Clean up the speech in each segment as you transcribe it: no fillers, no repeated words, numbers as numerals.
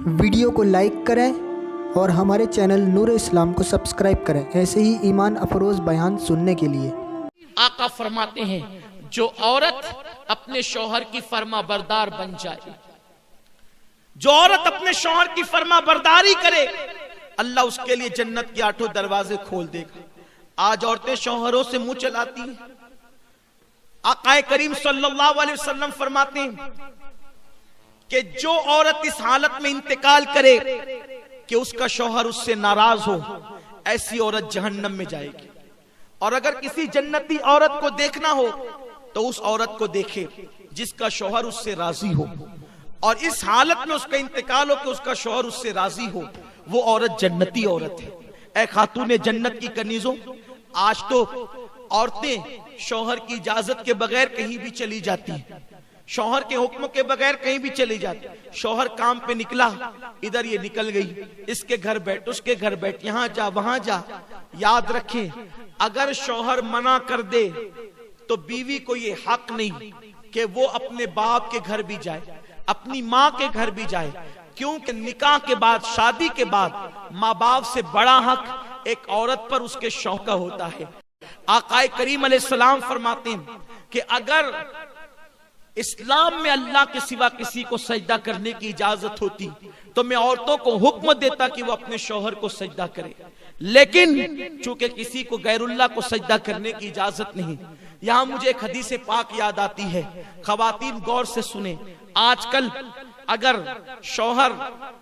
Video को like करें और हमारे चैनल नूर इस्लाम को सब्सक्राइब करें ऐसे ही ईमान अफरोज बयान सुनने के लिए। आका फरमाते हैं जो औरत अपने शौहर की फर्मा बरदार बन जाए, जो औरत अपने शौहर की फर्मा बरदारी करे, अल्लाह उसके लिए जन्नत के 8 दरवाजे खोल देगा। आज औरतें शौहरों से मुंह चलाती हैं। आका करीम सल्लल्लाहु अलैहि वसल्लम फरमाते हैं कि जो औरत इस हालत में इंतकाल करे कि उसका शौहर उससे नाराज हो, ऐसी औरत जहन्नम में जाएगी। और अगर किसी जन्नती औरत को देखना हो तो उस औरत को देखे जिसका शौहर उससे राजी हो, और इस हालत में उसका इंतकाल हो कि उसका शौहर उससे राजी हो, वो औरत जन्नती औरत है। ऐ खातूने जन्नत की कनीजों, आज तो औरतें शौहर की इजाजत के बगैर कहीं भी चली जाती हैं, शौहर के हुक्म के बगैर कहीं भी चली जाती। शौहर काम पे निकला, इधर ये निकल गई, इसके घर बैठ, उसके घर बैठ, यहां जा वहां जा। याद रखें, अगर शौहर मना कर दे तो बीवी को ये हक नहीं कि वो अपने बाप के घर भी जाए, अपनी माँ के घर भी जाए, क्योंकि निकाह के बाद, शादी के बाद माँ बाप से बड़ा हक एक औरत पर उसके शौहर का होता है। आकाए करीम अलैहिस्सलाम फरमाते हैं कि अगर इस्लाम में अल्लाह के सिवा किसी को सजदा करने की इजाजत होती तो मैं औरतों को हुक्म देता कि वो अपने शौहर को सजदा करे, लेकिन चूंकि किसी को गैरुल्लाह को सजदा करने की इजाजत नहीं। यहां मुझे एक हदीस पाक याद आती है, खवातीन गौर से सुने। आजकल अगर शौहर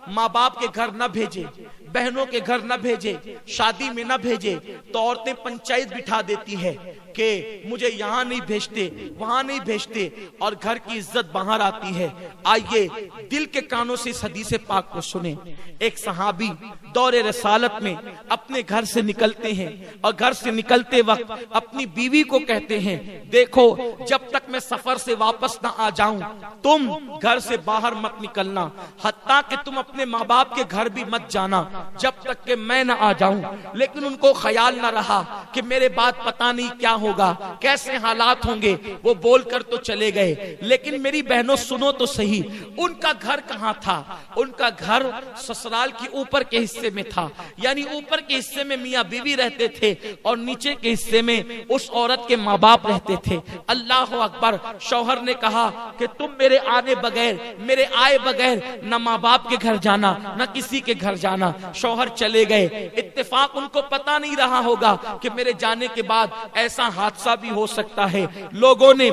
माँ बाप के घर न भेजे, बहनों के घर न भेजे, शादी में न भेजे, तो औरतें पंचायत बिठा देती है कि मुझे यहाँ नहीं भेजते, वहां नहीं भेजते, और घर की इज्जत बाहर आती है। आइए दिल के कानों से इस हदीस पाक को सुने। एक सहाबी दौरे रसालत में अपने घर से निकलते हैं और घर से निकलते वक्त अपनी बीवी को कहते हैं, देखो जब तक मैं सफर से वापस ना आ जाऊं तुम घर से बाहर मत निकलना, हत्ता कि तुम अपने माँ बाप के घर भी मत जाना जब तक कि मैं ना आ जाऊं। लेकिन उनको ख्याल ना रहा कि मेरे बाद पता नहीं क्या होगा, कैसे हालात होंगे। वो बोलकर तो चले गए, लेकिन मेरी बहनों सुनो तो सही, उनका घर कहाँ था? उनका घर ससुराल की ऊपर के हिस्से में था, यानी ऊपर के हिस्से में मियाँ बीवी रहते थे और नीचे के हिस्से में उस औरत के माँ बाप रहते थे। अल्लाह अकबर। शौहर ने कहा कि तुम मेरे आने बगैर, मेरे आए बगैर न माँ बाप के घर जाना, न किसी के घर जाना। शौहर चले गए। इत्तेफाक उनको पता नहीं रहा होगा कि मेरे जाने के बाद ऐसा हादसा भी हो सकता है। लोगों ने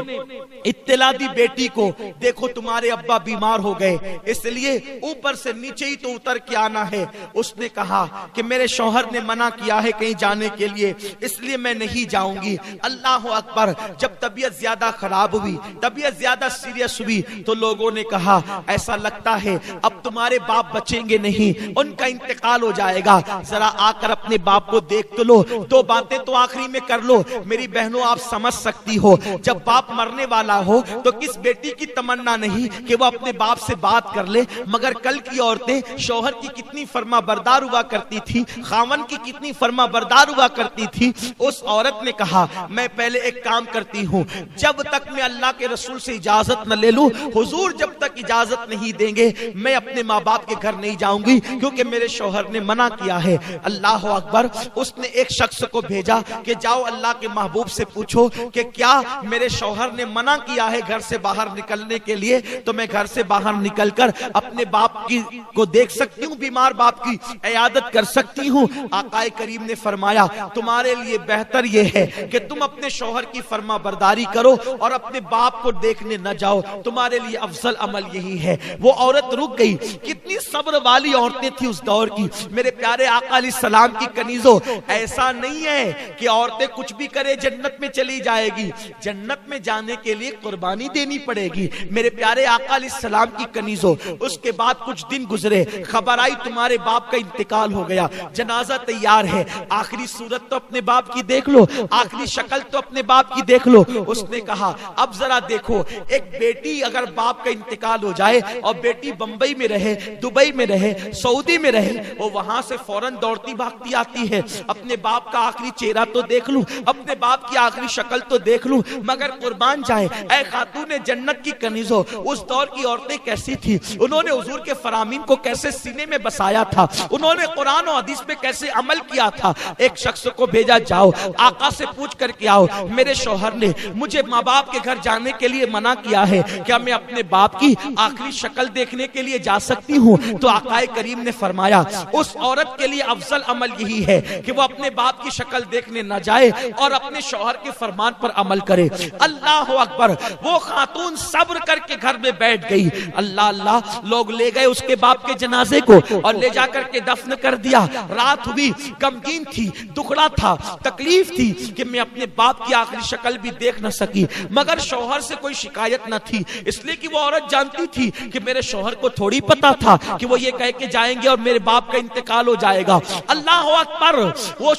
इत्तला दी बेटी को, देखो तुम्हारे अब्बा बीमार हो गए, इसलिए ऊपर से नीचे ही तो उतर के आना है। उसने कहा कि मेरे शौहर ने मना किया है कहीं जाने के लिए, इसलिए मैं नहीं जाऊंगी। अल्लाह अकबर। जब तबीयत ज्यादा खराब हुई, तबीयत ज्यादा सीरियस हुई, तो लोगों ने कहा ऐसा लगता है अब तुम्हारे बाप बचेंगे नहीं, उनका इंतकाल हो जाएगा, जरा आकर अपने बाप को देख तो लो, 2 बातें तो आखिरी में कर लो। मेरी बहनों आप समझ सकती हो, जब बाप मरने वाला हो तो किस बेटी की तमन्ना नहीं कि वो अपने बाप से बात कर ले। मगर कल की औरतें शौहर की कितनी फर्मा बरदार हुआ करती थी, खावन की कितनी फर्मा बरदार हुआ करती थी। उस औरत ने कहा मैं पहले एक काम करती हूँ, जब तक मैं अल्लाह के रसूल से इजाजत न ले लूं, हुजूर जब तक इजाजत नहीं देंगे मैं अपने माँ बाप के घर नहीं जाऊंगी, क्योंकि मेरे शौहर ने मना किया है। अल्लाह अकबर। उसने एक शख्स को भेजा कि जाओ अल्लाह के महबूब से पूछो कि क्या मेरे शौहर ने मना किया है घर से बाहर निकलने के लिए, तो मैं घर से बाहर निकलकर अपने बाप की को देख सकती हूँ, बीमार बाप की इयादत कर सकती हूँ। आकाए करीम ने फरमाया तुम्हारे लिए बेहतर यह है कि तुम अपने शौहर की फर्मा बरदारी करो और अपने बाप को देखने न जाओ, तुम्हारे लिए अफजल अमल यही है। वो औरत रुक गई। कितनी सब्र वाली औरतें थी उस दौर की। मेरे प्यारे आका अलैहिस्सलाम की कनीजों, ऐसा नहीं है कि औरतें कुछ भी करे जन्नत में चली जाएगी। जन्नत में जाने के लिए कुर्बानी देनी पड़ेगी। मेरे प्यारे आका अलैहिस्सलाम की कनीजों, उसके बाद कुछ दिन गुजरे, खबर आई तुम्हारे बाप का इंतकाल हो गया, जनाजा तैयार है, आखिरी सूरत तो अपने बाप की देख लो, आखिरी शक्ल तो अपने बाप की देख लो। उसने कहा अब जरा देखो, एक बेटी अगर बाप का इंतकाल हो जाए और बेटी बंबई में रहे, दुबई में रहे, सऊदी में रहे, वो वहां से फौरन दौड़ती भागती आती है, अपने बाप का आखिरी चेहरा तो देख लूं, अपने बाप बाप की आखिरी शक्ल तो देख लूं, मगर कुर्बान जाए ऐ खातून जन्नत की कनीजो, उस दौर की औरतें कैसी थी, उन्होंने हुजूर के फरामीन को कैसे सीने में बसाया था, उन्होंने कुरान और हदीस पे कैसे अमल किया था। एक शख्स को भेजा, जाओ आका से पूछ करके आओ, मेरे शौहर ने मुझे माँ बाप के घर जाने के लिए मना किया है, क्या मैं अपने बाप की आखिरी शक्ल देखने के लिए जा सकती हूँ? तो आकाए करीम ने फरमाया, उस औरत के लिए अफजल अमल यही है कि वो अपने बाप की शक्ल देखने न जाए और अपने शौहर के फरमान पर अमल करे। अल्लाह अकबर। वो खातून सब्र करके घर में बैठ गई। अल्लाह अल्लाह, लोग ले गए उसके बाप के जनाजे को और ले जाकर के दफन कर दिया। रात हुई, गमगीन थी, दुखड़ा था, तकलीफ थी कि मैं अपने बाप की आखिरी शक्ल भी देख न सकी, मगर शौहर से कोई शिकायत न थी, इसलिए कि वो औरत जानती थी कि मेरे शौहर को थोड़ी पता था कि वो ये कह के जाएंगे और मेरे बाप का इंतकाल हो जाएगा। अल्लाह अकबर। वो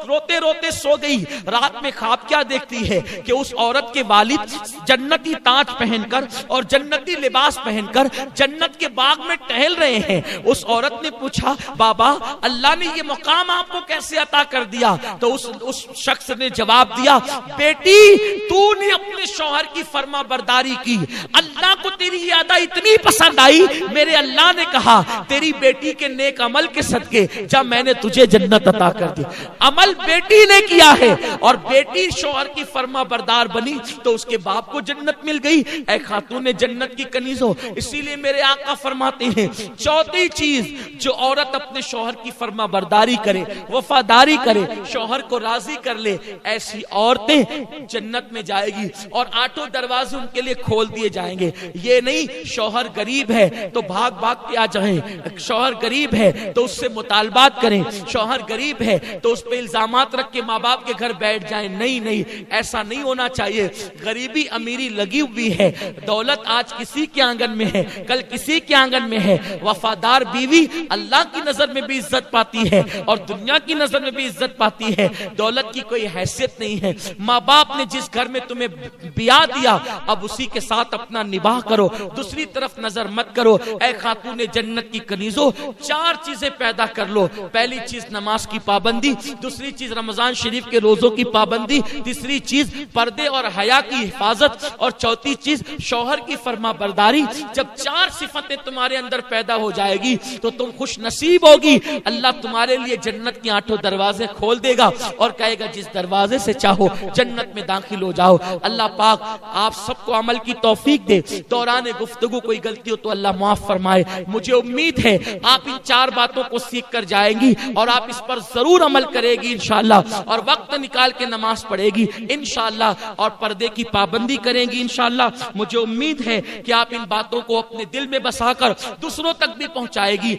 रोते रोते सो गई। रात में ख्वाब क्या देखती है कि उस औरत के वालिद जन्नती ताज पहनकर और जन्नती लिबास पहनकर जन्नत के बाग में टहल रहे हैं। उस औरत ने पूछा, बाबा अल्लाह ने ये मुकाम आपको कैसे अता कर दिया? तो उस शख्स ने जवाब दिया, बेटी तूने अपने शौहर की फर्मा बरदारी की, अल्लाह को तेरी ये अदा इतनी पसंद आई, मेरे अल्लाह ने कहा तेरी बेटी के नेक अमल के सदके जब मैंने तुझे जन्नत अता कर दी। अमल बेटी ने किया है और बेटी शौहर की फर्मा बरदार बनी तो उसके बाप को जन्नत मिल गई। ऐ खातून जन्नत की कनीजो, इसीलिए मेरे आका फरमाते हैं, चौथी चीज जो औरत अपने शौहर की फर्मा बरदारी करे, वफादारी करे, शौहर को राजी कर ले, ऐसी औरतें जन्नत में जाएगी और आठों दरवाजे उनके लिए खोल दिए जाएंगे। ये नहीं शौहर गरीब है तो भाग भाग के आ जाएं, शौहर गरीब है तो उससे मुतालबात करें, शौहर गरीब है तो उस पे इल्जामात रख के माँ बाप के घर बैठ जाएं। नहीं नहीं, ऐसा नहीं होना चाहिए। गरीबी अमीरी लगी हुई है, दौलत आज किसी के आंगन में है, कल किसी के आंगन में है। वफादार बीवी अल्लाह की नजर में भी इज्जत पाती है और दुनिया की नजर में भी इज्जत पाती है। दौलत की कोई हैसियत नहीं है। माँ बाप ने जिस घर में तुम्हें ब्याह दिया, अब उसी के साथ अपना निबाह करो, दूसरी तरफ नजर मत करो। ऐ खातून जन्नत की कनीजो, चार चीजें पैदा कर लो। पहली चीज नमाज की पाबंदी, दूसरी चीज रमजान शरीफ के रोजों की पाबंदी, तीसरी चीज पर्दे और हया की हिफाजत और चौथी चीज शौहर की फर्मा बरदारी। जब चार सिफतें तुम्हारे अंदर पैदा हो जाएगी तो तुम खुश नसीब होगी। अल्लाह तुम्हारे लिए जन्नत की आठों दरवाजे खोल देगा और कहेगा जिस दरवाजे से चाहो जन्नत में दाखिल हो जाओ। अल्लाह पाक आप सबको अमल की तौफीक दे। दौरान गुफ्तगू कोई गलती हो तो अल्लाह माफ फरमाए। मुझे उम्मीद है आप इन चार बातों को सीख कर जाएंगी और आप इस पर जरूर अमल करेगी इंशाअल्लाह, और वक्त निकाल के नमाज पढ़ेगी इंशाअल्लाह, और पर्दे की पाबंदी करेंगी इंशाअल्लाह। मुझे उम्मीद है कि आप इन बातों को अपने दिल में बसाकर दूसरों तक भी पहुंचाएगी।